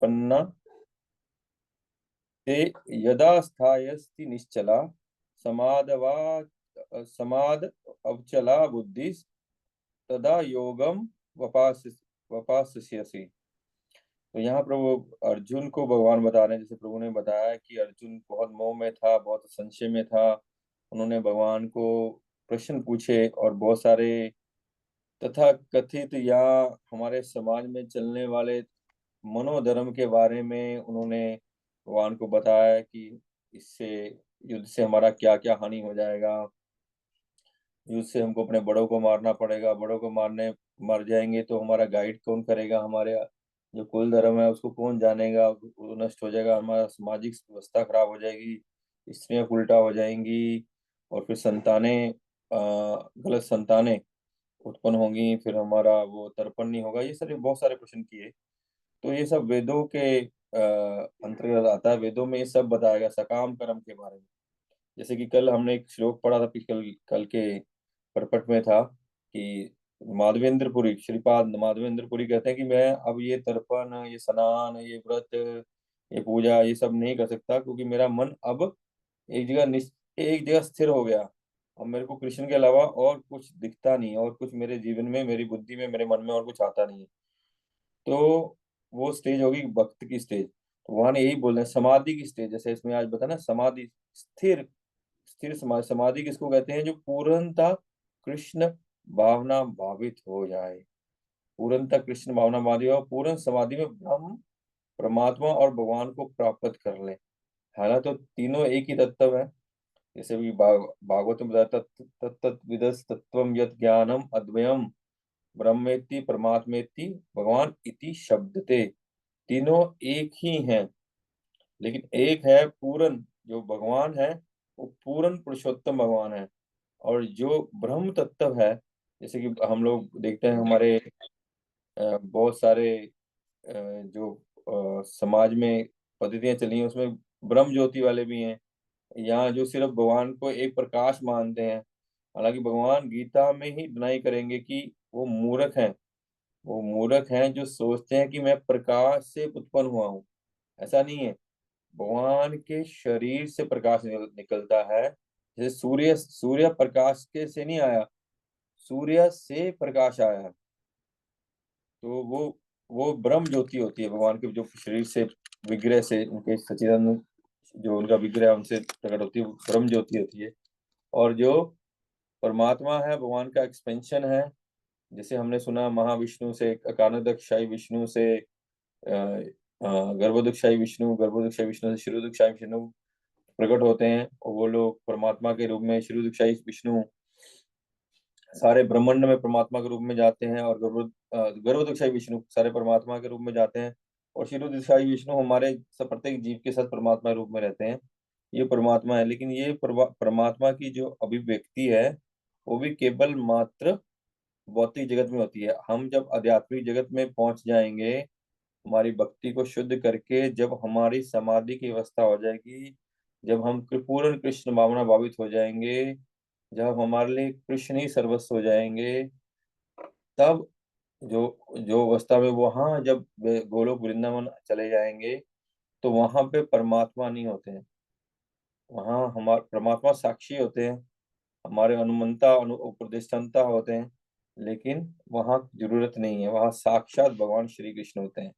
निष्पन्ना ते यदा स्थायस्ति निश्चला समादवा समाद अवचला बुद्धि तदा योगम वपास वपास्यसि। तो यहाँ प्रभु अर्जुन को भगवान बता रहे हैं, जैसे प्रभु ने बताया कि अर्जुन बहुत मोह में था, बहुत संशय में था। उन्होंने भगवान को प्रश्न पूछे और बहुत सारे तथा कथित या हमारे समाज में चलने वाले मनोधर्म के बारे में उन्होंने भगवान को बताया कि इससे युद्ध से हमारा क्या क्या हानि हो जाएगा, युद्ध से हमको अपने बड़ों को मारना पड़ेगा, बड़ों को मर जाएंगे तो हमारा गाइड कौन करेगा, हमारे जो कुल धर्म है उसको कौन जानेगा, वो नष्ट हो जाएगा, हमारा सामाजिक व्यवस्था खराब हो जाएगी, स्त्रियां उल्टा हो जाएंगी और फिर संतानें गलत संतानें उत्पन्न होंगी, फिर हमारा वो तर्पण नहीं होगा। ये सारे बहुत सारे प्रश्न किए। तो ये सब वेदों के अंतर्गत आता है। वेदों में ये सब बताया गया सकाम कर्म के बारे में। जैसे कि कल हमने एक श्लोक पढ़ा था, कल कल के परपट में था कि माधवेंद्रपुरी, श्रीपाद माधवेंद्रपुरी कहते हैं कि मैं अब ये तर्पण, ये स्नान, ये व्रत, ये पूजा, ये सब नहीं कर सकता, क्योंकि मेरा मन अब एक जगह स्थिर हो गया। अब मेरे को कृष्ण के अलावा और कुछ दिखता नहीं, और कुछ मेरे जीवन में, मेरी बुद्धि में, मेरे मन में और कुछ आता नहीं है। तो वो स्टेज होगी भक्त की स्टेज। तो वहां यही बोल रहे हैं समाधि की स्टेज, जैसे इसमें आज बताया ना, समाधि, स्थिर स्थिर समाधि। समाधि किसको कहते हैं? जो पूर्णतः कृष्ण भावना भावित हो जाए, पूर्णतः कृष्ण भावना भावित हो, पूर्ण समाधि में ब्रह्म, परमात्मा और भगवान को प्राप्त कर ले। हालांकि तो तीनों एक ही तत्व है। जैसे भी भागवत में बताया, तत्तद्विदस् तत्त्वम् यत् ज्ञानम अद्वयम ब्रह्मेति परमात्मेति भगवान इति शब्दते। तीनों एक ही हैं, लेकिन एक है पूर्ण, जो भगवान है वो पूर्ण पुरुषोत्तम भगवान है। और जो ब्रह्म तत्व है, जैसे कि हम लोग देखते हैं हमारे बहुत सारे जो समाज में पद्धतियां चली हैं, उसमें ब्रह्म ज्योति वाले भी हैं, यहाँ जो सिर्फ भगवान को एक प्रकाश मानते हैं। हालांकि भगवान गीता में ही डिनाई करेंगे कि वो मूर्ख हैं। वो मूर्ख हैं जो सोचते हैं कि मैं प्रकाश से उत्पन्न हुआ हूँ। ऐसा नहीं है। भगवान के शरीर से प्रकाश निकलता है। जैसे सूर्य, सूर्य प्रकाश के से नहीं आया, सूर्य से प्रकाश आया है। तो वो ब्रह्म ज्योति होती है भगवान के, जो शरीर से, विग्रह से, उनके सच्चिदानंद जो उनका विग्रह है उनसे प्रकट होती है, वो ब्रह्म ज्योति होती है। और जो परमात्मा है भगवान का एक्सपेंशन है। जैसे हमने सुना महाविष्णु से, अकानोदकशाई विष्णु से गर्भोदकशाई विष्णु, गर्भोदकशाई विष्णु से क्षीरोदकशाई विष्णु प्रकट होते हैं, और वो लोग परमात्मा के रूप में, क्षीरोदकशाई विष्णु सारे ब्रह्मांड में परमात्मा के रूप में जाते हैं, और गर्भोदकशाई विष्णु सारे परमात्मा के रूप में जाते हैं, और क्षीरोदकशाई विष्णु हमारे सब प्रत्येक जीव के साथ परमात्मा रूप में रहते हैं। ये परमात्मा है, लेकिन ये परमात्मा की जो अभिव्यक्ति है वो भी केवल मात्र भौतिक जगत में होती है। हम जब आध्यात्मिक जगत में पहुंच जाएंगे, हमारी भक्ति को शुद्ध करके जब हमारी समाधि की अवस्था हो जाएगी, जब हम पूर्ण कृष्ण भावना भावित हो जाएंगे, जब हमारे लिए कृष्ण ही सर्वस्व हो जाएंगे, तब जो जो अवस्था में वहां जब वे गोलोक वृंदावन चले जाएंगे, तो वहां पे परमात्मा नहीं होते हैं। वहां हमारे परमात्मा साक्षी होते हैं, हमारे अनुमंता उपदेष्टंता होते हैं, लेकिन वहां जरूरत नहीं है, वहां साक्षात भगवान श्री कृष्ण होते हैं।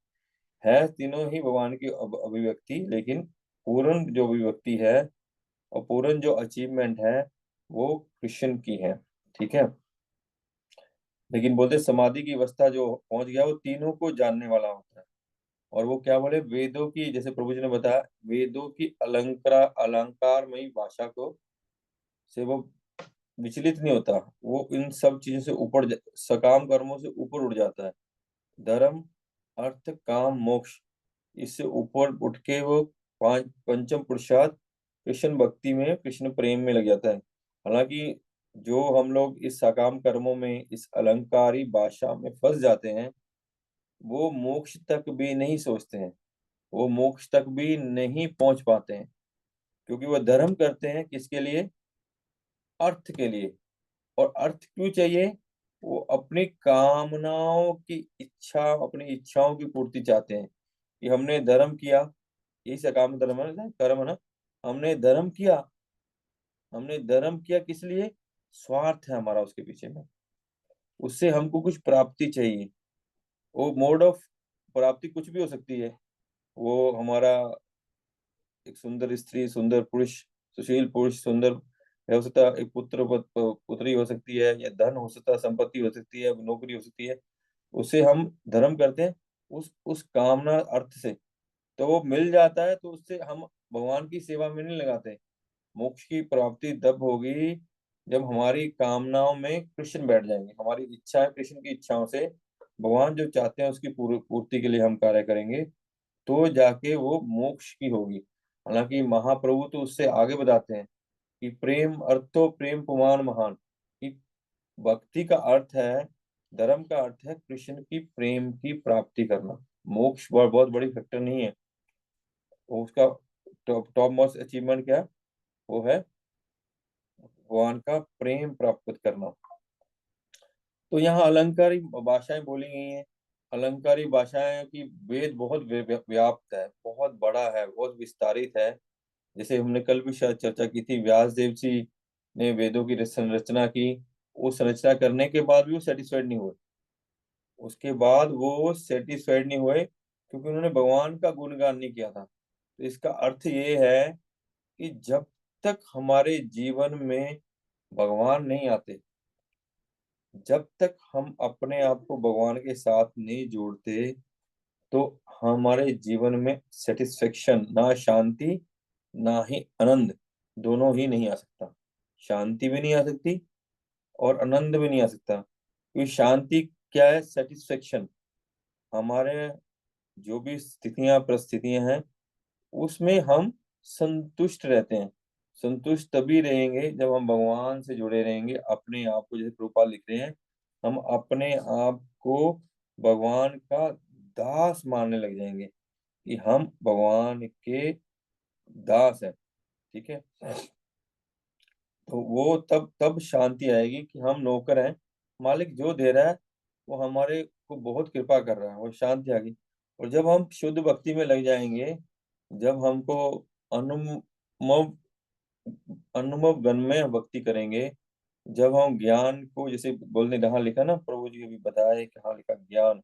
है तीनों ही भगवान की अभिव्यक्ति, लेकिन पूर्ण जो अभिव्यक्ति है और पूर्ण जो अचीवमेंट है वो कृष्ण की है। ठीक है। लेकिन बोलते समाधि की अवस्था जो पहुंच गया वो तीनों को जानने वाला होता है। और वो क्या बोले, वेदों की, जैसे प्रभु जी ने बताया, वेदों की अलंकारमयी भाषा को से वो विचलित नहीं होता। वो इन सब चीजों से ऊपर, सकाम कर्मों से ऊपर उठ जाता है। धर्म, अर्थ, काम, मोक्ष, इससे ऊपर उठ के वो पांच पंचम पुरुषार्थ कृष्ण भक्ति में, कृष्ण प्रेम में लग जाता है। हालांकि जो हम लोग इस सकाम कर्मों में, इस अलंकारी भाषा में फंस जाते हैं, वो मोक्ष तक भी नहीं सोचते हैं, वो मोक्ष तक भी नहीं पहुंच पाते हैं। क्योंकि वो धर्म करते हैं किसके लिए? अर्थ के लिए। और अर्थ क्यों चाहिए? वो अपनी कामनाओं की इच्छा, अपनी इच्छाओं की पूर्ति चाहते हैं। कि हमने धर्म किया, यही सकाम धर्म है ना, कर्म है ना। हमने धर्म किया किस लिए? स्वार्थ है हमारा उसके पीछे में, उससे हमको कुछ प्राप्ति चाहिए। वो मोड ऑफ प्राप्ति कुछ भी हो सकती है। वो हमारा एक सुंदर स्त्री, सुंदर पुरुष, सुशील पुरुष, सुंदर हो सकता है, एक पुत्री हो सकती है, या धन हो सकता है, संपत्ति हो सकती है, नौकरी हो सकती है। उसे हम धर्म करते हैं उस कामना अर्थ से, तो वो मिल जाता है, तो उससे हम भगवान की सेवा में नहीं लगाते। मोक्ष की प्राप्ति तब होगी जब हमारी कामनाओं में कृष्ण बैठ जाएंगे, हमारी इच्छा कृष्ण की इच्छाओं से, भगवान जो चाहते हैं उसकी पूर्ति के लिए हम कार्य करेंगे, तो जाके वो मोक्ष की होगी। हालांकि महाप्रभु तो उससे आगे बताते हैं कि प्रेम अर्थो प्रेम पुमान महान, कि भक्ति का अर्थ है, धर्म का अर्थ है कृष्ण की प्रेम की प्राप्ति करना। मोक्ष बहुत बड़ी फैक्टर नहीं है, वो उसका टॉप टॉप मोस्ट अचीवमेंट क्या है? वो है भगवान का प्रेम प्राप्त करना। तो यहाँ अलंकारी भाषाएं बोली गई हैं। अलंकारी भाषाएं की वेद बहुत व्याप्त है, बहुत बड़ा है, बहुत विस्तारित है। जैसे हमने कल भी शायद चर्चा की थी, व्यास देव जी ने वेदों की संरचना की। वो संरचना करने के बाद भी वो सेटिस्फाइड नहीं हुए। उसके बाद वो सेटिस्फाइड नहीं हुए क्योंकि उन्होंने भगवान का गुणगान नहीं किया था। तो इसका अर्थ ये है कि जब तक हमारे जीवन में भगवान नहीं आते, जब तक हम अपने आप को भगवान के साथ नहीं जोड़ते, तो हमारे जीवन में सेटिस्फेक्शन, ना शांति ना ही आनंद, दोनों ही नहीं आ सकता। शांति भी नहीं आ सकती और आनंद भी नहीं आ सकता। क्योंकि शांति क्या है? सेटिस्फेक्शन। हमारे जो भी स्थितियां परिस्थितियां हैं, उसमें हम संतुष्ट रहते हैं। संतुष्ट तभी रहेंगे जब हम भगवान से जुड़े रहेंगे अपने आप को। जैसे प्रभुपाद लिख रहे हैं, हम अपने आप को भगवान का दास मानने लग जाएंगे कि हम भगवान के दास हैं। ठीक है, तो वो तब तब शांति आएगी कि हम नौकर हैं, मालिक जो दे रहा है वो हमारे को बहुत कृपा कर रहा है, वो शांति आ गई। और जब हम शुद्ध भक्ति में लग जाएंगे, जब हमको अनुमव अनुभव गण में भक्ति करेंगे, जब हम ज्ञान को, जैसे बोलने जहाँ लिखा ना, प्रभु जी अभी बताया है कि हाँ लिखा ज्ञान,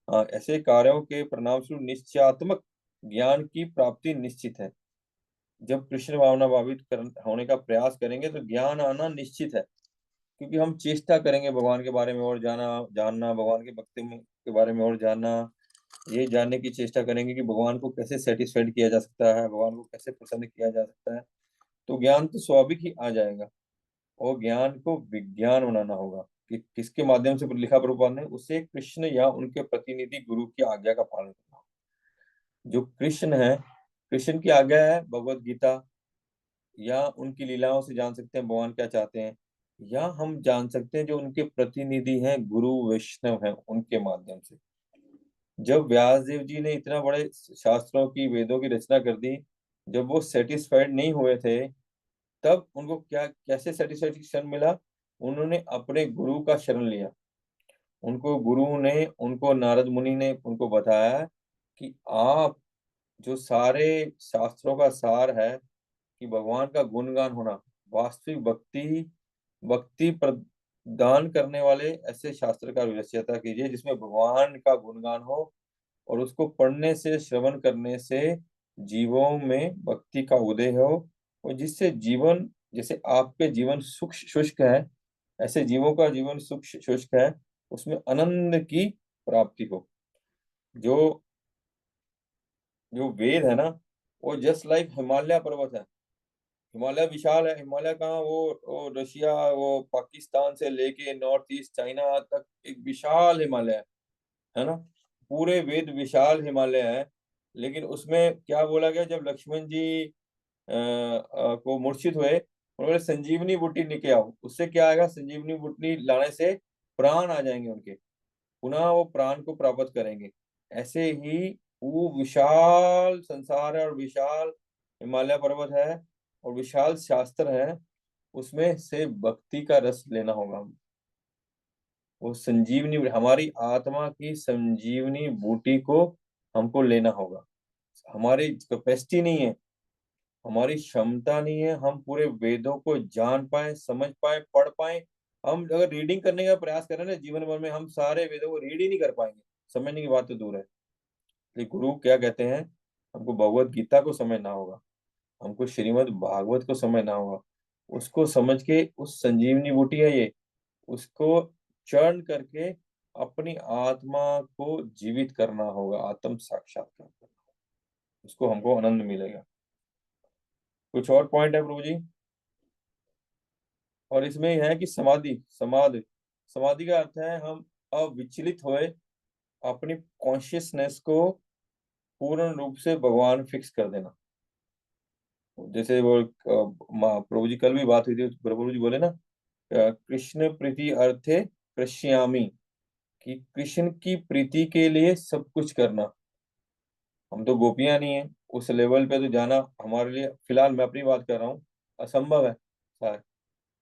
हाँ, ऐसे कार्यों के परिणाम स्वरूप निश्चयात्मक ज्ञान की प्राप्ति निश्चित है। जब कृष्ण भावना भावित होने का प्रयास करेंगे तो ज्ञान आना निश्चित है। क्योंकि हम चेष्टा करेंगे भगवान के बारे में और जानना, भगवान के भक्ति के बारे में और जानना, ये जानने की चेष्टा करेंगे कि भगवान को कैसे सेटिस्फाइड किया जा सकता है, भगवान को कैसे प्रसन्न किया जा सकता है। तो ज्ञान तो स्वाभाविक ही आ जाएगा। और ज्ञान को विज्ञान बनाना होगा कि किसके माध्यम से लिखा प्रभुपाद ने, उसे कृष्ण या उनके प्रतिनिधि गुरु की आज्ञा का पालन करना। जो कृष्ण है, कृष्ण की आज्ञा है भगवत गीता, या उनकी लीलाओं से जान सकते हैं भगवान क्या चाहते हैं, या हम जान सकते हैं जो उनके प्रतिनिधि हैं, गुरु वैष्णव हैं, उनके माध्यम से। जब व्यास देव जी ने इतना बड़े शास्त्रों की, वेदों की रचना कर दी, जब वो सेटिस्फाइड नहीं हुए थे, तब उनको क्या, कैसे सेटिस्फेक्शन मिला? उन्होंने अपने गुरु का शरण लिया। उनको गुरु ने, उनको नारद मुनि ने उनको बताया कि आप, जो सारे शास्त्रों का सार है कि भगवान का गुणगान होना, वास्तविक भक्ति, भक्ति प्रदान करने वाले ऐसे शास्त्र का रचयिता कीजिए जिसमें भगवान का गुणगान हो, और उसको पढ़ने से, श्रवण करने से जीवों में भक्ति का उदय हो, और जिससे जीवन, जैसे आपके जीवन सुख शुष्क है, ऐसे जीवों का जीवन सुख शुष्क है, उसमें आनंद की प्राप्ति हो। जो जो वेद है ना, वो जस्ट लाइक हिमालय पर्वत है। हिमालय विशाल है। हिमालय कहाँ, वो रशिया, वो पाकिस्तान से लेके नॉर्थ ईस्ट चाइना तक एक विशाल हिमालय है ना। पूरे वेद विशाल हिमालय है। लेकिन उसमें क्या बोला गया, जब लक्ष्मण जी को मूर्छित हुए, उन्होंने संजीवनी बूटी लेके आओ, उससे क्या आएगा? संजीवनी बूटी लाने से प्राण आ जाएंगे उनके, पुनः वो प्राण को प्राप्त करेंगे। ऐसे ही वो विशाल संसार है, और विशाल हिमालय पर्वत है, और विशाल शास्त्र है, उसमें से भक्ति का रस लेना होगा। वो संजीवनी, हमारी आत्मा की संजीवनी बूटी को हमको लेना होगा। हमारी कैपेसिटी नहीं है, हमारी क्षमता नहीं है, हम पूरे वेदों को जान पाए, समझ पाए, पढ़ पाए। हम अगर रीडिंग करने का प्रयास करें ना जीवन भर में, हम सारे वेदों को रीड ही नहीं कर पाएंगे। समझने की बात तो दूर है। लेकिन गुरु क्या कहते हैं, हमको भगवत गीता को समझना होगा, हमको श्रीमद् भागवत को समझना होगा। उसको समझ के, उस संजीवनी बूटी है ये, उसको चर्न करके अपनी आत्मा को जीवित करना होगा, आत्म साक्षात्कार करना, उसको हमको आनंद मिलेगा। कुछ और पॉइंट है प्रभु जी? और इसमें है कि समाधि, समाधि का अर्थ है हम अविचलित होए, अपनी कॉन्शियसनेस को पूर्ण रूप से भगवान फिक्स कर देना। जैसे वो प्रभु जी कल भी बात हुई थी, प्रभु जी बोले ना, कृष्ण प्रीति अर्थे कृष्यामी, कि कृष्ण की प्रीति के लिए सब कुछ करना। हम तो गोपियां नहीं है, उस लेवल पे तो जाना हमारे लिए, फिलहाल मैं अपनी बात कर रहा हूँ, असंभव है शायद।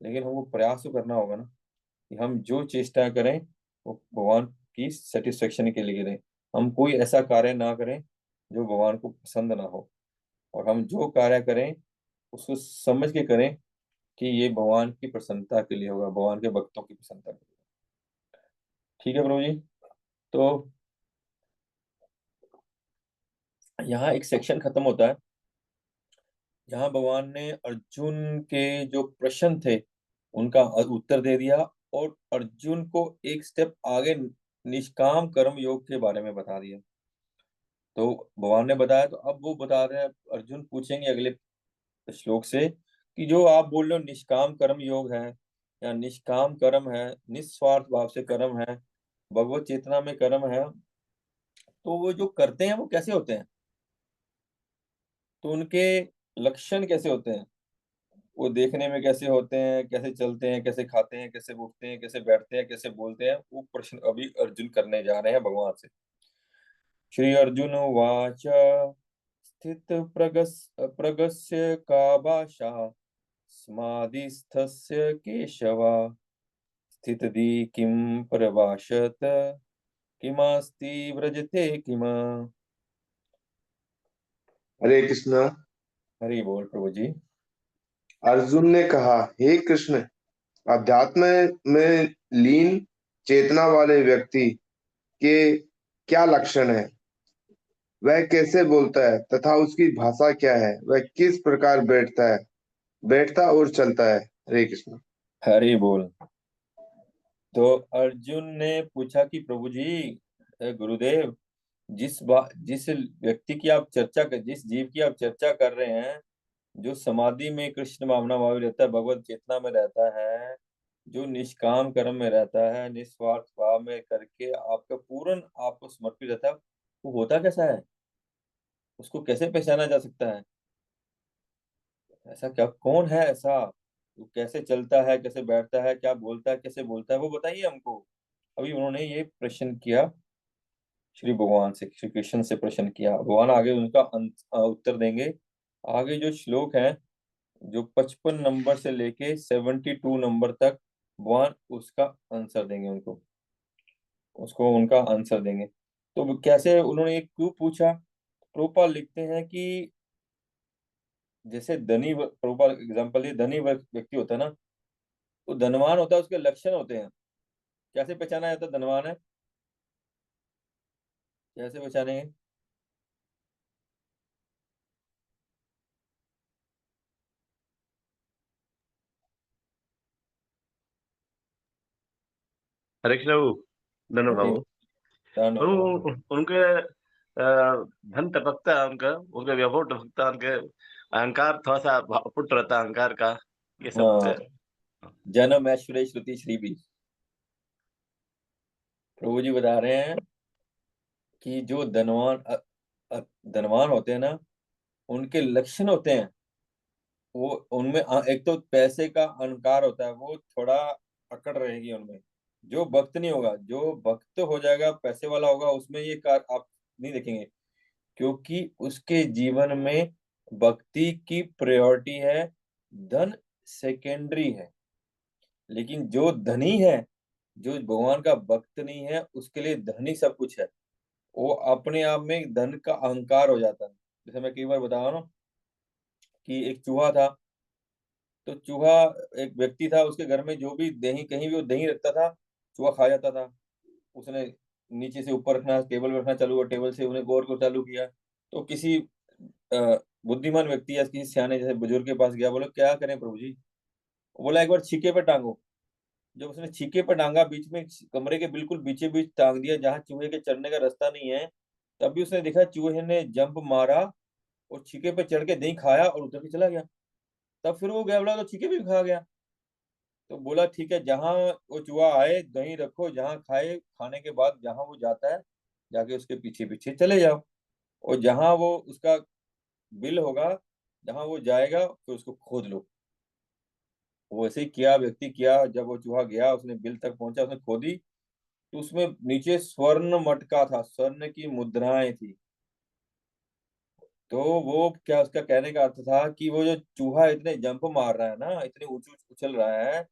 लेकिन हमको प्रयास तो करना होगा ना, कि हम जो चेष्टा करें वो भगवान की सेटिस्फेक्शन के लिए करें। हम कोई ऐसा कार्य ना करें जो भगवान को पसंद ना हो, और हम जो कार्य करें उसको समझ के करें कि ये भगवान की प्रसन्नता के लिए होगा, भगवान के भक्तों की प्रसन्नता के लिए। ठीक है प्रभु जी। तो यहाँ एक सेक्शन खत्म होता है, जहाँ भगवान ने अर्जुन के जो प्रश्न थे उनका उत्तर दे दिया, और अर्जुन को एक स्टेप आगे निष्काम कर्म योग के बारे में बता दिया। तो भगवान ने बताया, तो अब वो बता रहे हैं, अर्जुन पूछेंगे अगले श्लोक से कि जो आप बोल रहे हो निष्काम कर्म योग है, या निष्काम कर्म है, निस्वार्थ भाव से कर्म है, भगवत चेतना में कर्म है, तो वो जो करते हैं वो कैसे होते हैं, तो उनके लक्षण कैसे होते हैं, वो देखने में कैसे होते हैं, कैसे चलते हैं, कैसे खाते हैं, कैसे उठते हैं, कैसे बैठते हैं, कैसे बोलते हैं, वो प्रश्न अभी अर्जुन करने जा रहे हैं भगवान से। श्री अर्जुन उवाच स्थित प्रगस्य का भाषा स्मादिस्थस्य केशव स्थितधि किं प्रभाषत किमास्ति व्रजते किम। हरे कृष्ण। हरि बोल प्रभु जी। अर्जुन ने कहा, हे कृष्ण, अध्यात्म में लीन चेतना वाले व्यक्ति के क्या लक्षण है? वह कैसे बोलता है तथा उसकी भाषा क्या है? वह किस प्रकार बैठता और चलता है? हरे कृष्ण। हरि बोल। तो अर्जुन ने पूछा कि प्रभु जी, गुरुदेव, जिस व्यक्ति की आप चर्चा कर, जिस जीव की आप चर्चा कर रहे हैं, जो समाधि में कृष्ण भावना भाव रहता है, भगवत चेतना में रहता है, जो निष्काम कर्म में रहता है, निस्वार्थ भाव में करके आपका पूर्ण आपको समर्पित रहता है, वो होता कैसा है, उसको कैसे पहचाना जा सकता है? ऐसा क्या, कौन है ऐसा, वो कैसे चलता है, कैसे बैठता है, क्या बोलता है, कैसे बोलता है, वो बताइए हमको। अभी उन्होंने ये प्रश्न किया श्री भगवान से, श्री कृष्ण से प्रश्न किया। भगवान आगे उनका उत्तर देंगे। आगे जो श्लोक है, जो 55 नंबर से लेके 72 नंबर तक, भगवान उसका आंसर देंगे उनको, उसको उनका आंसर देंगे। तो वो कैसे, उन्होंने ये क्यों पूछा? प्रोपा लिखते हैं कि जैसे प्रोपा एग्जाम्पल, ये धनी व्यक्ति होता है ना, तो धनवान होता है, उसके लक्षण होते हैं। कैसे पहचाना जाता है धनवान है, कैसे पहचानेंगे? हरे कृष्ण बाबू, धन्यवाद हरि बाबू। बोल। धन हो, धन हो। उनके धन टपकता है, उनका उनका व्यवहार टपकता है, उनके अहंकार थोड़ा सा पुट रहता है अहंकार का, ये सब हाँ, जन्म ऐश्वर्य श्रुति श्री भी। प्रभु जी बता रहे हैं कि जो धनवान होते हैं ना, उनके लक्षण होते हैं, वो उनमें एक तो पैसे का अहंकार होता है, वो थोड़ा अकड़ रहेगी उनमें। जो भक्त नहीं होगा, जो भक्त हो जाएगा, पैसे वाला होगा, उसमें ये कार आप नहीं देखेंगे, क्योंकि उसके जीवन में भक्ति की प्रायोरिटी है, धन सेकेंडरी है। लेकिन जो धनी है, जो भगवान का भक्त नहीं है, उसके लिए धनी सब कुछ है। वो अपने आप में धन का अहंकार हो जाता है। जैसे मैं कई बार बताया ना कि एक चूहा था, तो चूहा, एक व्यक्ति था, उसके घर में जो भी दही, कहीं भी वो दही रखता था, चूहा खा जाता था। उसने नीचे से ऊपर रखना, टेबल पे रखना चालू हुआ, टेबल से उन्हें गौर को चालू किया। तो किसी बुद्धिमान व्यक्ति या किसी सियाने जैसे बुजुर्ग के पास गया, बोला क्या करें प्रभु जी? वो बोला एक बार छीके पे टांगो। जब उसने छीके पे टांगा, बीच में, कमरे के बिल्कुल बीचे बीच टांग दिया जहां चूहे के चढ़ने का रास्ता नहीं है, तब भी उसने देखा चूहे ने जंप मारा और छीके पे चढ़ के दही खाया और उतर के चला गया। तब फिर वो गया, बोला तो छीके भी खा गया। तो बोला ठीक है, जहां वो चूहा आए दही रखो, जहां खाए, खाने के बाद जहां वो जाता है, जाके उसके पीछे पीछे चले जाओ, और जहां वो उसका बिल होगा, जहां वो जाएगा, फिर उसको खोद लो। वो ऐसे ही किया, व्यक्ति किया। जब वो चूहा गया, उसने बिल तक पहुंचा, उसने खोदी, तो उसमें नीचे स्वर्ण मटका था, स्वर्ण की मुद्राएं थी। तो वो क्या, उसका कहने का अर्थ था कि वो जो चूहा इतने जंप मार रहा है ना, इतने ऊंच उछल रहा है,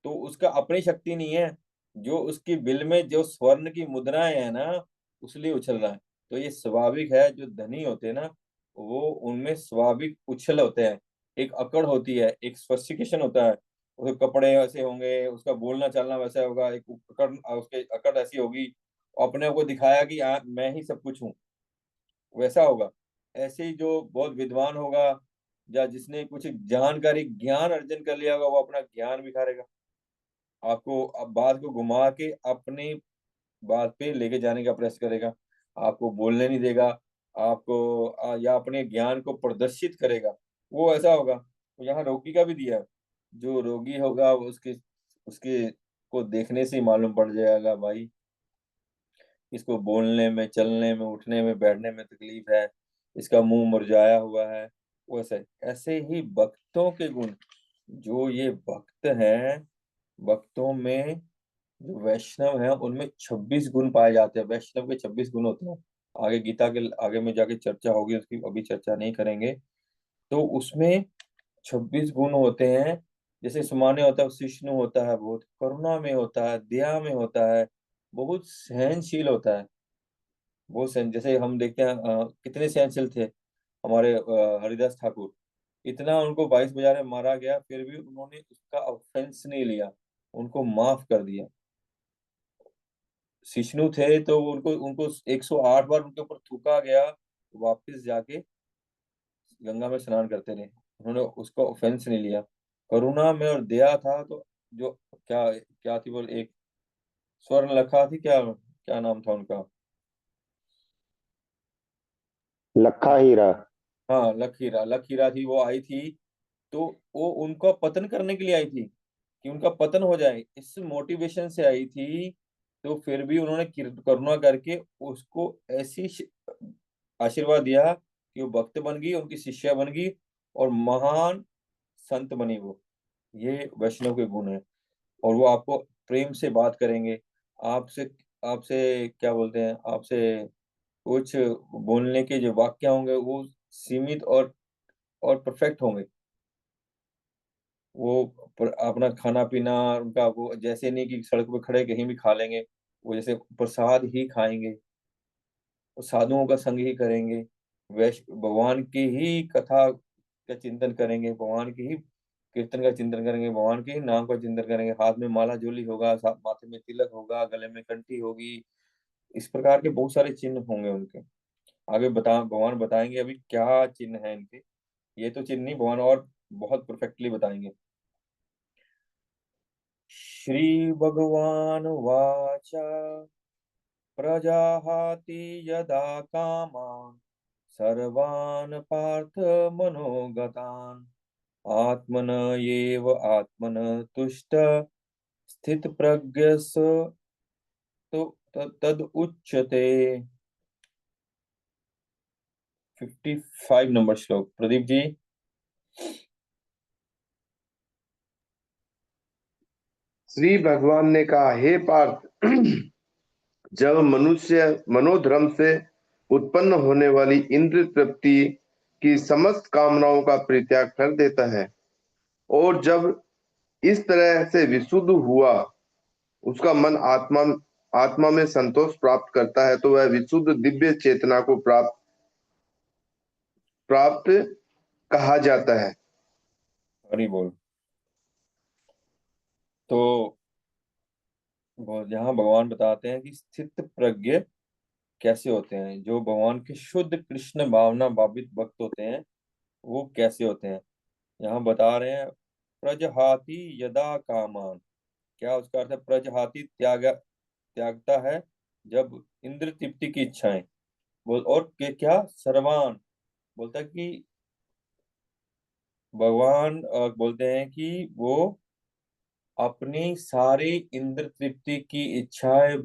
तो उसका अपनी शक्ति नहीं है, जो उसकी बिल में जो स्वर्ण की मुद्राएं है ना, उसलिए उछल रहा है। तो ये स्वाभाविक है, जो धनी होते हैं ना, वो उनमें स्वाभाविक उछल होते हैं, एक अकड़ होती है, एक स्फटिकेशन होता है। उसके कपड़े वैसे होंगे, उसका बोलना चालना वैसा होगा, एक अकड़, उसके अकड़ ऐसी होगी, अपने आप को दिखाया कि मैं ही सब कुछ हूँ, वैसा होगा। ऐसे ही जो बहुत विद्वान होगा, या जिसने कुछ जानकारी, ज्ञान अर्जन कर लिया होगा, वो अपना ज्ञान बिखारेगा, आपको अब बात को घुमा के अपनी बात पे लेके जाने का प्रयास करेगा, आपको बोलने नहीं देगा, आपको या अपने ज्ञान को प्रदर्शित करेगा, वो ऐसा होगा। तो यहाँ रोगी का भी दिया है, जो रोगी होगा उसके उसके को देखने से ही मालूम पड़ जाएगा, भाई इसको बोलने में, चलने में, उठने में, बैठने में तकलीफ है, इसका मुंह मुरझाया हुआ है। वैसे ऐसे ही भक्तों के गुण, जो ये भक्त हैं, भक्तों में जो वैष्णव है, उनमें 26 गुण पाए जाते हैं। वैष्णव के 26 गुण होते हैं। आगे गीता के आगे में जाके चर्चा होगी, उसकी अभी चर्चा नहीं करेंगे। तो उसमें 26 गुण होते हैं। जैसे सुमाने होता है, शिष्णु होता है, बहुत करुणा में होता है, दया में होता है, बहुत सहनशील होता है। वो सहन, जैसे हम देखते हैं कितने सहनशील थे हमारे हरिदास ठाकुर। इतना उनको 22 बाजार में मारा गया, फिर भी उन्होंने उसका ऑफेंस नहीं लिया, उनको माफ कर दिया। शिष्णु थे तो उनको उनको 108 बार उनके ऊपर थूका गया, वापस जाके गंगा में स्नान करते रहे, उन्होंने उसको ऑफेंस नहीं लिया। करुणा में और दया था, तो जो क्या क्या थी, बोल, एक स्वर्ण लखा थी, क्या क्या नाम था उनका? लखा हीरा। हाँ, लखीरा, लखीरा थी, वो आई थी। तो वो उनका पतन करने के लिए आई थी, कि उनका पतन हो जाए, इस मोटिवेशन से आई थी। तो फिर भी उन्होंने करुणा करके उसको ऐसी आशीर्वाद दिया कि वो भक्त बन गई, उनकी शिष्या बन गई, और महान संत बनी वो। ये वैष्णव के गुण है। और वो आपको प्रेम से बात करेंगे, आपसे आपसे क्या बोलते हैं, आपसे कुछ बोलने के जो वाक्य होंगे, वो सीमित और परफेक्ट होंगे। वो अपना खाना पीना उनका वो जैसे नहीं कि सड़क पे खड़े कहीं भी खा लेंगे, वो जैसे प्रसाद ही खाएंगे, वो साधुओं का संग ही करेंगे, भगवान की ही कथा का चिंतन करेंगे, भगवान की ही कीर्तन का चिंतन करेंगे, भगवान के ही नाम का चिंतन करेंगे, हाथ में माला जोली होगा, माथे में तिलक होगा, गले में कंठी होगी। इस प्रकार के बहुत सारे चिन्ह होंगे उनके। आगे भगवान बताएंगे अभी क्या चिन्ह है इनके। ये तो चिन्ह नहीं, भगवान और बहुत परफेक्टली बताएंगे। श्री भगवान वाच प्रजाहाति यदा कामान् सर्वान् पार्थ मनोगतान् आत्मन एव आत्मन तुष्ट स्थित प्रज्ञस तो तद उच्यते। 55 नंबर श्लोक, प्रदीप जी। श्री भगवान ने कहा, हे पार्थ, जब मनुष्य मनोधर्म से उत्पन्न होने वाली इंद्र तृप्ति की समस्त कामनाओं का परित्याग कर देता है, और जब इस तरह से विशुद्ध हुआ, उसका मन आत्मा आत्मा में संतोष प्राप्त करता है तो वह विशुद्ध दिव्य चेतना को प्राप्त प्राप्त कहा जाता है। हरि बोल। तो यहाँ भगवान बताते हैं कि स्थित प्रज्ञ कैसे होते हैं, जो भगवान के शुद्ध कृष्ण भावना भावित भक्त होते हैं वो कैसे होते हैं। यहाँ बता रहे हैं प्रजहाति यदा कामान। क्या उसका अर्थ है? प्रजहाति त्यागता है जब इंद्र तृप्ति की इच्छाएं बोल, और क्या सर्वान बोलता है कि भगवान बोलते हैं कि वो अपनी सारी इंद्र तृप्ति की इच्छाएं,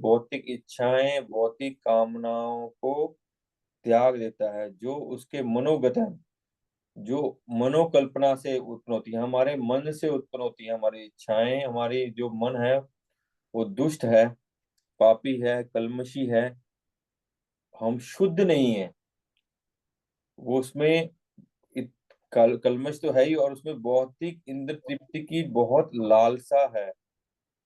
भौतिक कामनाओं को त्याग देता है, जो उसके मनोगत है, जो मनोकल्पना से उत्पन्न होती है, हमारे मन से उत्पन्न होती है। हमारी इच्छाएं, हमारी जो मन है वो दुष्ट है, पापी है, कल्मशी है, हम शुद्ध नहीं है। वो उसमें कलमश तो है ही, और उसमें भौतिक इंद्र तृप्ति की बहुत लालसा है।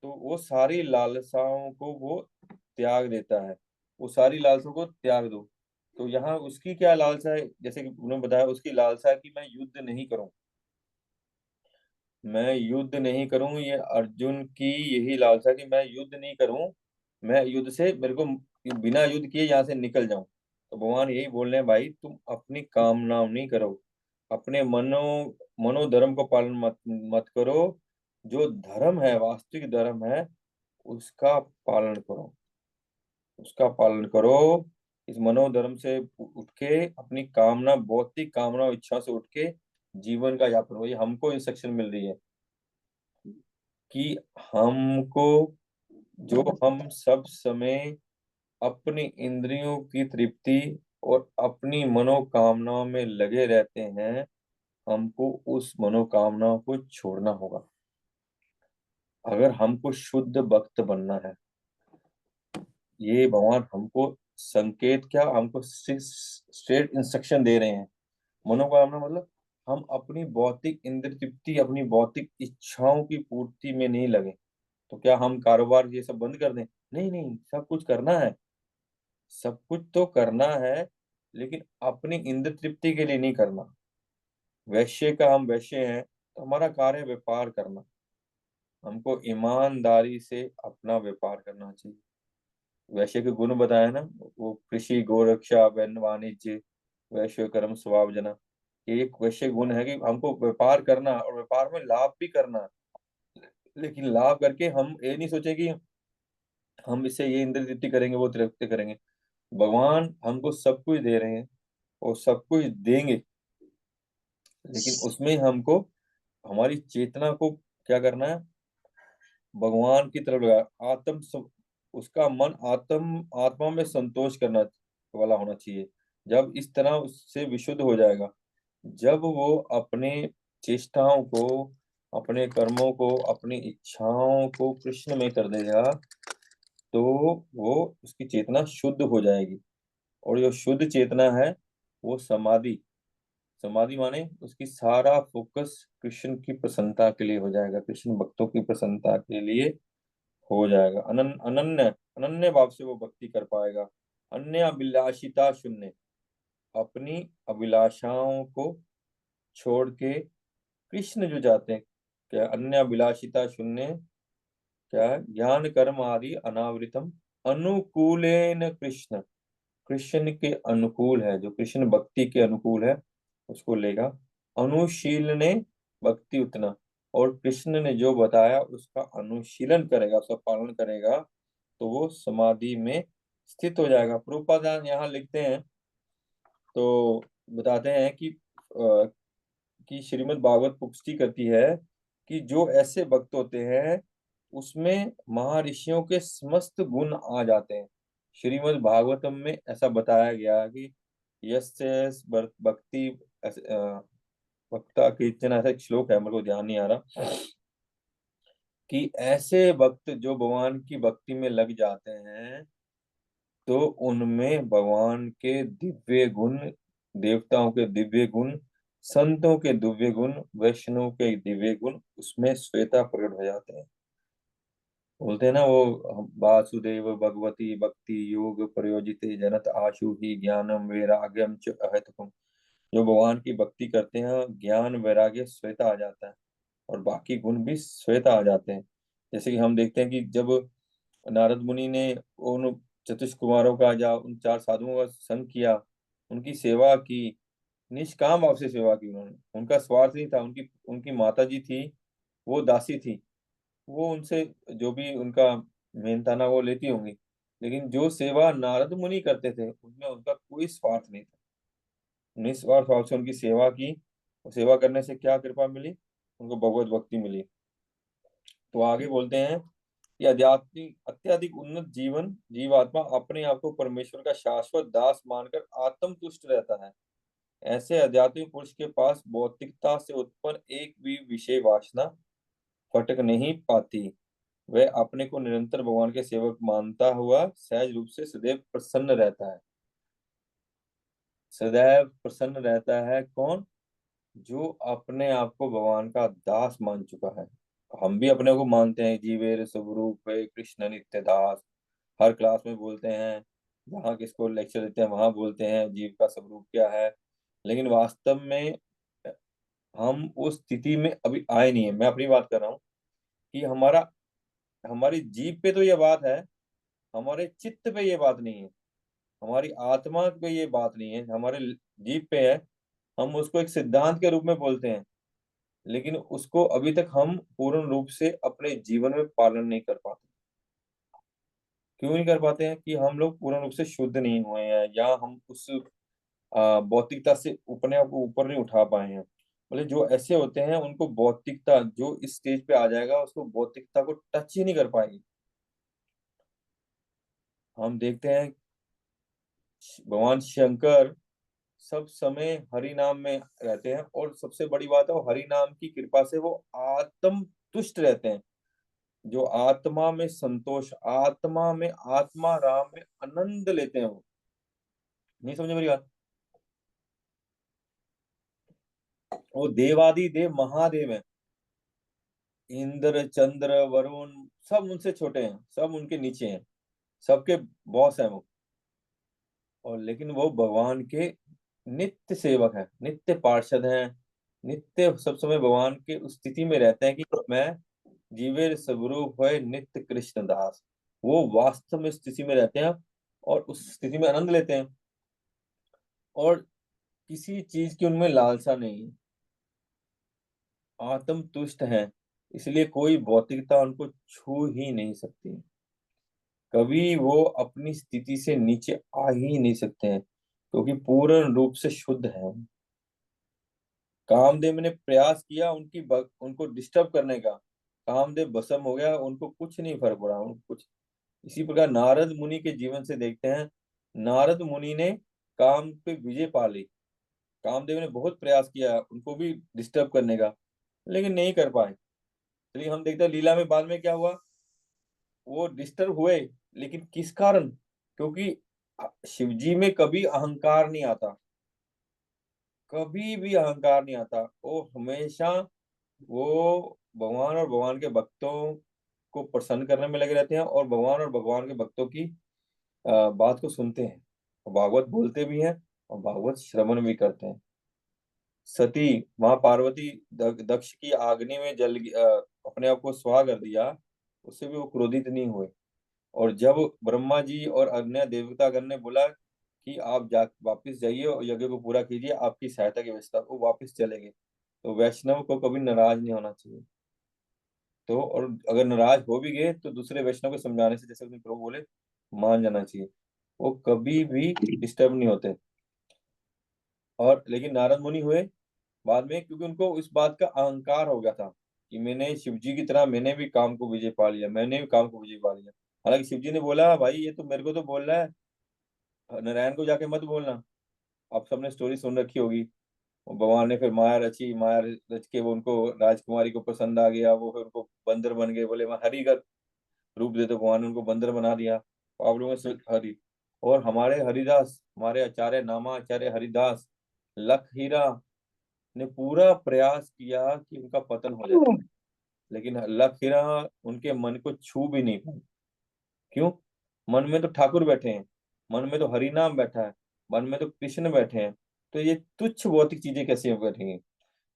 तो वो सारी लालसाओं को वो त्याग देता है। वो सारी लालसाओं को त्याग दो। तो यहाँ उसकी क्या लालसा है? जैसे कि उन्होंने बताया, उसकी लालसा है कि मैं युद्ध नहीं करूं, मैं युद्ध नहीं करूं। ये अर्जुन की यही लालसा है कि मैं युद्ध नहीं करूं, मैं युद्ध से, मेरे को बिना युद्ध किए यहाँ से निकल जाऊं। तो भगवान यही बोल रहे हैं, भाई तुम अपनी कामना नहीं करो, अपने मनोधर्म को पालन मत करो। जो धर्म है, वास्तविक धर्म है, उसका पालन करो, उसका पालन करो। इस मनोधर्म से उठ के, अपनी कामना, भौतिक कामना और इच्छा से उठ के जीवन का यापन हो। ये हमको इंस्ट्रक्शन मिल रही है कि हमको, जो हम सब समय अपनी इंद्रियों की तृप्ति और अपनी मनोकामनाओं में लगे रहते हैं, हमको उस मनोकामना को छोड़ना होगा अगर हमको शुद्ध भक्त बनना है। ये भगवान हमको संकेत, क्या हमको स्ट्रेट इंस्ट्रक्शन दे रहे हैं। मनोकामना मतलब हम अपनी भौतिक इंद्र तृप्ति, अपनी भौतिक इच्छाओं की पूर्ति में नहीं लगे। तो क्या हम कारोबार ये सब बंद कर दें? नहीं नहीं, सब कुछ करना है, सब कुछ तो करना है, लेकिन अपनी इंद्र तृप्ति के लिए नहीं करना। वैश्य का हम वैश्य हैं तो हमारा कार्य है व्यापार करना। हमको ईमानदारी से अपना व्यापार करना चाहिए। वैश्य के गुण बताया ना, वो कृषि, गोरक्षा, वन वाणिज्य, वैश्य कर्म स्वभाव जना। ये एक वैश्य गुण है कि हमको व्यापार करना और व्यापार में लाभ भी करना। लेकिन लाभ करके हम ये नहीं सोचे कि हम इससे ये इंद्र तृप्ति करेंगे, वो तृप्ति करेंगे। भगवान हमको सब कुछ दे रहे हैं और सब कुछ देंगे, लेकिन उसमें हमको हमारी चेतना को क्या करना है? भगवान की तरफ लगा, उसका मन आत्मा में संतोष करना वाला होना चाहिए। जब इस तरह उससे विशुद्ध हो जाएगा, जब वो अपने चेष्टाओं को, अपने कर्मों को, अपनी इच्छाओं को कृष्ण में कर देगा, तो वो, उसकी चेतना शुद्ध हो जाएगी। और जो शुद्ध चेतना है वो समाधि, समाधि माने उसकी सारा फोकस कृष्ण की प्रसन्नता के लिए हो जाएगा, कृष्ण भक्तों की प्रसन्नता के लिए हो जाएगा। अनन्य अनन्य भाव से वो भक्ति कर पाएगा। अन्य अभिलाषिता शून्य, अपनी अभिलाषाओं को छोड़ के कृष्ण जो जाते हैं, क्या अन्य अभिलाषिता शून्य, क्या है? ज्ञान कर्म आदि अनावृतम अनुकूलेन कृष्ण, कृष्ण के अनुकूल है, जो कृष्ण भक्ति के अनुकूल है उसको लेगा। अनुशील ने भक्ति उतना, और कृष्ण ने जो बताया उसका अनुशीलन करेगा, उसका पालन करेगा, तो वो समाधि में स्थित हो जाएगा। प्रभुपाद यहाँ लिखते हैं, तो बताते हैं कि श्रीमद् भागवत पुष्टि करती है कि जो ऐसे भक्त होते हैं उसमें महर्षियों के समस्त गुण आ जाते हैं। श्रीमद् भागवतम में ऐसा बताया गया कि यस्य भक्ति, भक्ता कीर्तन, ऐसा एक श्लोक है, मेरे को ध्यान नहीं आ रहा, कि ऐसे भक्त जो भगवान की भक्ति में लग जाते हैं तो उनमें भगवान के दिव्य गुण, देवताओं के दिव्य गुण, संतों के दिव्य गुण, वैष्णव के दिव्य गुण उसमें श्वेता प्रकट हो जाते हैं। बोलते हैं ना वो, वासुदेव भगवती भक्ति योग प्रयोजिते जनत आशु ही ज्ञानम वैराग्यम च अहेतुकम। जो भगवान की भक्ति करते हैं, ज्ञान वैराग्य श्वेत आ जाता है, और बाकी गुण भी श्वेत आ जाते हैं। जैसे कि हम देखते हैं कि जब नारद मुनि ने उन चतुष कुमारों का या उन चार साधुओं का संग किया, उनकी सेवा की, निष्काम भाव से सेवा की उन्होंने, उनका स्वार्थ नहीं था। उनकी उनकी माता जी थी, वो दासी थी, वो उनसे जो भी उनका मेहनताना वो लेती होंगी, लेकिन जो सेवा नारद मुनि करते थे उनमें उनका कोई स्वार्थ नहीं था। निस्वार्थ भाव से उनकी सेवा की, और सेवा करने से क्या कृपा मिली, उनको भगवत भक्ति मिली। तो आगे बोलते हैं कि आध्यात्मिक अत्यधिक उन्नत जीवन जीवात्मा अपने आप को परमेश्वर का शाश्वत दास मानकर आत्म तुष्ट रहता है। ऐसे आध्यात्मिक पुरुष के पास भौतिकता से उत्पन्न एक भी विषय वासना फटक नहीं पाती। वह अपने को निरंतर भगवान के सेवक मानता हुआ सहज रूप से सदैव प्रसन्न रहता है। सदैव प्रसन्न रहता है कौन? जो अपने आप को भगवान का दास मान चुका है। हम भी अपने को मानते हैं जीवेर स्वरूप है कृष्ण नित्य दास, हर क्लास में बोलते हैं, जहाँ किसको लेक्चर देते हैं वहां बोलते हैं जीव का स्वरूप क्या है। लेकिन वास्तव में हम उस स्थिति में अभी आए नहीं है। मैं अपनी बात कर रहा हूँ कि हमारी जीभ पे तो ये बात है, हमारे चित्त पे ये बात नहीं है, हमारी आत्मा पे ये बात नहीं है, हमारे जीभ पे है। हम उसको एक सिद्धांत के रूप में बोलते हैं, लेकिन उसको अभी तक हम पूर्ण रूप से अपने जीवन में पालन नहीं कर पाते। क्यों नहीं कर पाते हैं? कि हम लोग पूर्ण रूप से शुद्ध नहीं हुए हैं, या हम उस भौतिकता से अपने आप को ऊपर नहीं उठा पाए हैं। बोले जो ऐसे होते हैं उनको भौतिकता, जो इस स्टेज पे आ जाएगा उसको भौतिकता को टच ही नहीं कर पाएगी। हम देखते हैं भगवान शंकर सब समय हरि नाम में रहते हैं, और सबसे बड़ी बात है वो हरि नाम की कृपा से वो आत्म तुष्ट रहते हैं। जो आत्मा में संतोष, आत्मा में आत्मा राम में आनंद लेते हैं वो। नहीं समझे मेरी बात? वो देवादि देव महादेव है, इंद्र चंद्र वरुण सब उनसे छोटे हैं, सब उनके नीचे हैं, सबके बॉस हैं वो। और लेकिन वो भगवान के नित्य सेवक हैं, नित्य पार्षद हैं, नित्य सब समय भगवान के उस स्थिति में रहते हैं कि मैं जीवेर स्वरूप है नित्य कृष्ण दास। वो वास्तव में स्थिति में रहते हैं और उस स्थिति में आनंद लेते हैं, और किसी चीज की उनमें लालसा नहीं है, आत्म तुष्ट हैं। इसलिए कोई भौतिकता उनको छू ही नहीं सकती। कभी वो अपनी स्थिति से नीचे आ ही नहीं सकते हैं, क्योंकि पूर्ण रूप से शुद्ध है। कामदेव ने प्रयास किया उनको डिस्टर्ब करने का, कामदेव भस्म हो गया, उनको कुछ नहीं फर्क पड़ा, उनको कुछ। इसी प्रकार नारद मुनि के जीवन से देखते हैं, नारद मुनि ने काम पे विजय पा ली। कामदेव ने बहुत प्रयास किया उनको भी डिस्टर्ब करने का, लेकिन नहीं कर पाए। चलिए हम देखते हैं लीला में बाद में क्या हुआ। वो डिस्टर्ब हुए, लेकिन किस कारण? क्योंकि शिवजी में कभी अहंकार नहीं आता, कभी भी अहंकार नहीं आता। वो हमेशा वो भगवान और भगवान के भक्तों को प्रसन्न करने में लगे रहते हैं, और भगवान और भगवान के भक्तों की बात को सुनते हैं, और भागवत बोलते भी हैं और भागवत श्रवण भी करते हैं। सती माँ पार्वती दक्ष की आग्नि में अपने आप को स्वाह कर दिया, उससे भी वो क्रोधित नहीं हुए। और जब ब्रह्मा जी और अन्य देवतागण ने बोला कि आप जा वापिस जाइए और यज्ञ को पूरा कीजिए, आपकी सहायता की व्यवस्था, वो वापस चले गए। तो वैष्णव को कभी नाराज नहीं होना चाहिए। तो और अगर नाराज हो भी गए तो दूसरे वैष्णव को समझाने से, जैसे उसने प्रभु बोले, मान जाना चाहिए। वो कभी भी डिस्टर्ब नहीं होते। और लेकिन नारद मुनि हुए बाद में, क्योंकि उनको इस बात का अहंकार हो गया था कि मैंने शिव जी की तरह मैंने भी काम को विजय पा लिया, मैंने भी काम को विजय पा लिया। हालांकि शिव जी ने बोला भाई ये तो मेरे को तो बोल रहा है, नारायण को जाके मत बोलना। आप सबने स्टोरी सुन रखी होगी। वो भगवान ने फिर माया रची, माया रच के वो उनको राजकुमारी को पसंद आ गया, वो फिर उनको बंदर बन गए, बोले मैं हरि का रूप देते, भगवान ने उनको बंदर बना दिया। तो आप लोगों से हरि, और हमारे हरिदास, हमारे आचार्य नामा आचार्य हरिदास लख हीरा ने पूरा प्रयास किया कि उनका पतन हो जाए, लेकिन लकीरा उनके मन को छू भी नहीं पाई। क्यों? मन में तो ठाकुर बैठे हैं, मन में तो हरि नाम बैठा है, मन में तो कृष्ण बैठे हैं, तो ये तुच्छ भौतिक चीजें कैसे बैठेंगी?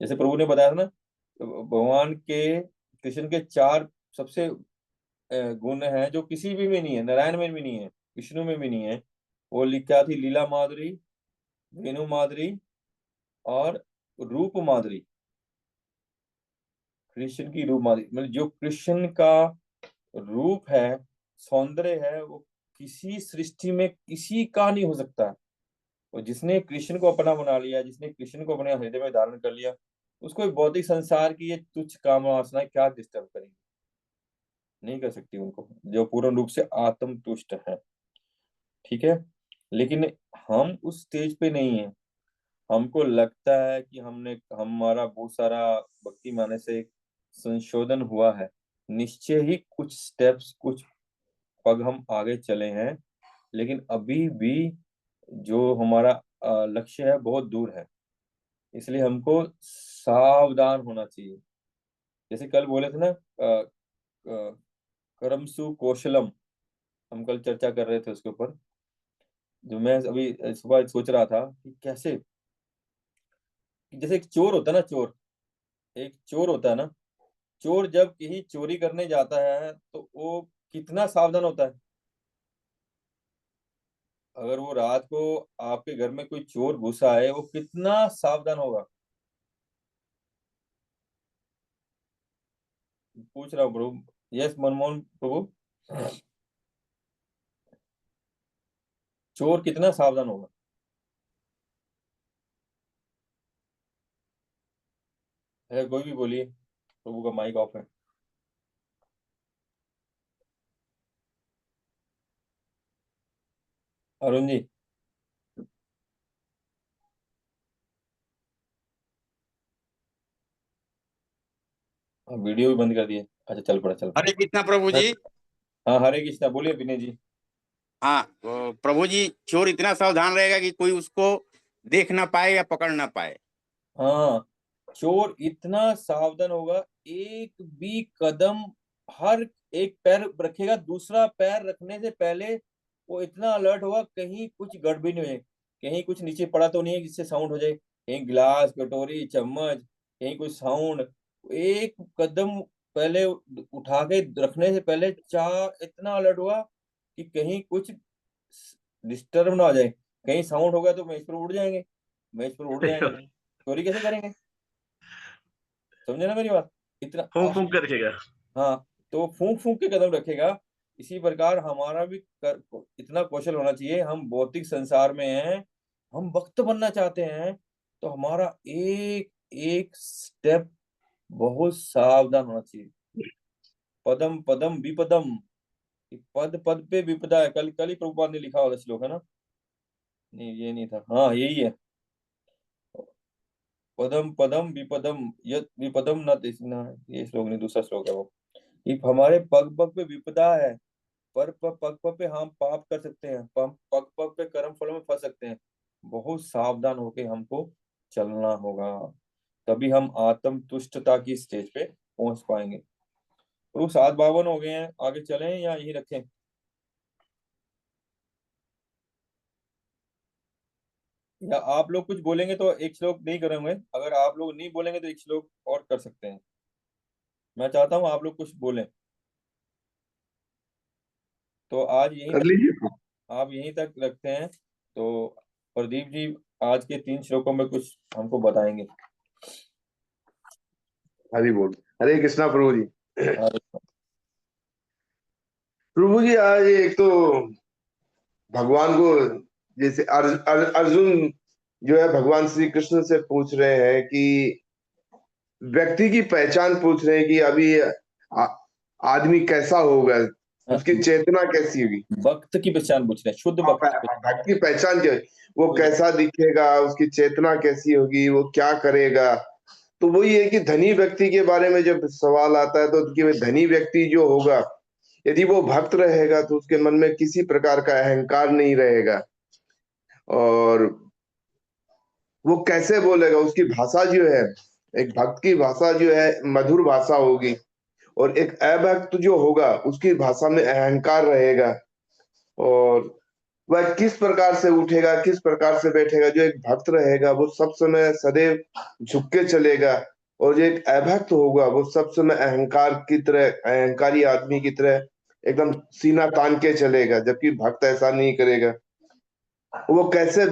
जैसे प्रभु ने बताया था ना, भगवान के, कृष्ण के 4 सबसे गुण हैं जो किसी भी में नहीं है, नारायण में भी नहीं है, विष्णु में भी नहीं है। वो लिखा थी, लीला माधुरी, वेणु माधुरी और रूप माधुरी। कृष्ण की रूप माधुरी, मतलब जो कृष्ण का रूप है, सौंदर्य है, वो किसी सृष्टि में किसी का नहीं हो सकता। और जिसने कृष्ण को अपना बना लिया, जिसने कृष्ण को अपने हृदय में धारण कर लिया, उसको एक भौतिक संसार की ये तुच्छ काम वासनाएं क्या डिस्टर्ब करेंगी? नहीं कर सकती उनको, जो पूर्ण रूप से आत्म तुष्ट है। ठीक है, लेकिन हम उस स्टेज पे नहीं है। हमको लगता है कि हमारा बहुत सारा भक्ति माने से संशोधन हुआ है, निश्चय ही कुछ स्टेप्स, कुछ पग हम आगे चले हैं, लेकिन अभी भी जो हमारा लक्ष्य है बहुत दूर है। इसलिए हमको सावधान होना चाहिए। जैसे कल बोले थे ना, कर्मसु कौशलम, हम कल चर्चा कर रहे थे उसके ऊपर। जो मैं अभी सुबह सोच रहा था कि कैसे, जैसे एक चोर होता है ना, एक चोर होता है ना, चोर जब कहीं चोरी करने जाता है तो वो कितना सावधान होता है। अगर वो रात को आपके घर में कोई चोर घुसा है, वो कितना सावधान होगा। पूछ रहा हूँ प्रभु। यस मनमोहन प्रभु, चोर कितना सावधान होगा? है कोई भी बोलिए, प्रभु का माइक ऑफ है। अरुण जी, वीडियो भी बंद कर दिए। अच्छा, चल पड़ा, चल हरे पड़ा। कृष्णा प्रभु जी। हाँ, हरे कृष्णा, बोलिए विनय जी। हाँ, तो प्रभु जी, चोर इतना सावधान रहेगा कि कोई उसको देख ना पाए या पकड़ ना पाए। हाँ, चोर इतना सावधान होगा, एक भी कदम, हर एक पैर रखेगा, दूसरा पैर रखने से पहले वो इतना अलर्ट होगा, कहीं कुछ गड़बड़ी नहीं है, कहीं कुछ नीचे पड़ा तो नहीं है जिससे साउंड हो जाए, कहीं गिलास, कटोरी, चम्मच, कहीं कोई साउंड। एक कदम पहले उठा के रखने से पहले चार इतना अलर्ट हुआ कि कहीं कुछ डिस्टर्ब ना हो जाए। कहीं साउंड होगा तो मेज पर उड़ जाएंगे, मेज पर उड़ जाएंगे, चोरी कैसे करेंगे? समझे ना मेरी बात? इतना फूंक फूंक कर रखेगा। हाँ, तो फूंक फूंक के कदम रखेगा। इसी प्रकार हमारा भी इतना कौशल होना चाहिए। हम भौतिक संसार में हैं, हम भक्त बनना चाहते हैं, तो हमारा एक एक स्टेप बहुत सावधान होना चाहिए। पदम पदम विपदम, पद पद पे विपदा है। कल कल ही प्रभुपाद ने लिखा होगा श्लोक, है ना? नहीं, ये नहीं था, हाँ यही है। पदम पदम विपदम यत विपदम न तिष्ठा, ये श्लोक नहीं, दूसरा श्लोक है वो। कि हमारे पग पग पे विपदा है, पर पग पग पे हम पाप कर सकते हैं, पग पग पे कर्म फलों में फंस सकते हैं। बहुत सावधान होके हमको चलना होगा, तभी हम आत्म तुष्टता की स्टेज पे पहुंच पाएंगे। तो 7:52 हो गए हैं, आगे चलें या यही रखें? या आप लोग कुछ बोलेंगे तो एक श्लोक नहीं करेंगे, अगर आप लोग नहीं बोलेंगे तो एक श्लोक और कर सकते हैं। मैं चाहता हूँ आप लोग कुछ बोलें, तो आज यहीं कर तक, लीजिए। आप यहीं तक रखते हैं। तो प्रदीप जी आज के 3 श्लोकों में कुछ हमको बताएंगे। हरि बोल। हरे कृष्णा प्रभु जी। और प्रभु जी, आज एक तो भगवान को, जैसे अर्जुन जो है भगवान श्री कृष्ण से पूछ रहे हैं कि व्यक्ति की पहचान पूछ रहे हैं कि अभी आदमी कैसा होगा, उसकी चेतना कैसी होगी। भक्त की पहचान पूछ रहे हैं, शुद्ध भक्त की पहचान। भक्त की पहचान क्या है, वो कैसा दिखेगा, उसकी चेतना कैसी होगी, वो क्या करेगा। तो वही है कि धनी व्यक्ति के बारे में जब सवाल आता है तो कि धनी व्यक्ति जो होगा, यदि वो भक्त रहेगा तो उसके मन में किसी प्रकार का अहंकार नहीं रहेगा, और वो कैसे बोलेगा, उसकी भाषा जो है, एक भक्त की भाषा जो है मधुर भाषा होगी। और एक अभक्त जो होगा उसकी भाषा में अहंकार रहेगा। और वह किस प्रकार से उठेगा, किस प्रकार से बैठेगा। जो एक भक्त रहेगा वो सब समय सदैव झुक के चलेगा, और जो एक अभक्त होगा वो सब समय अहंकार की तरह, अहंकारी आदमी की तरह एकदम सीना तान के चलेगा, जबकि भक्त ऐसा नहीं करेगा। वो कैसे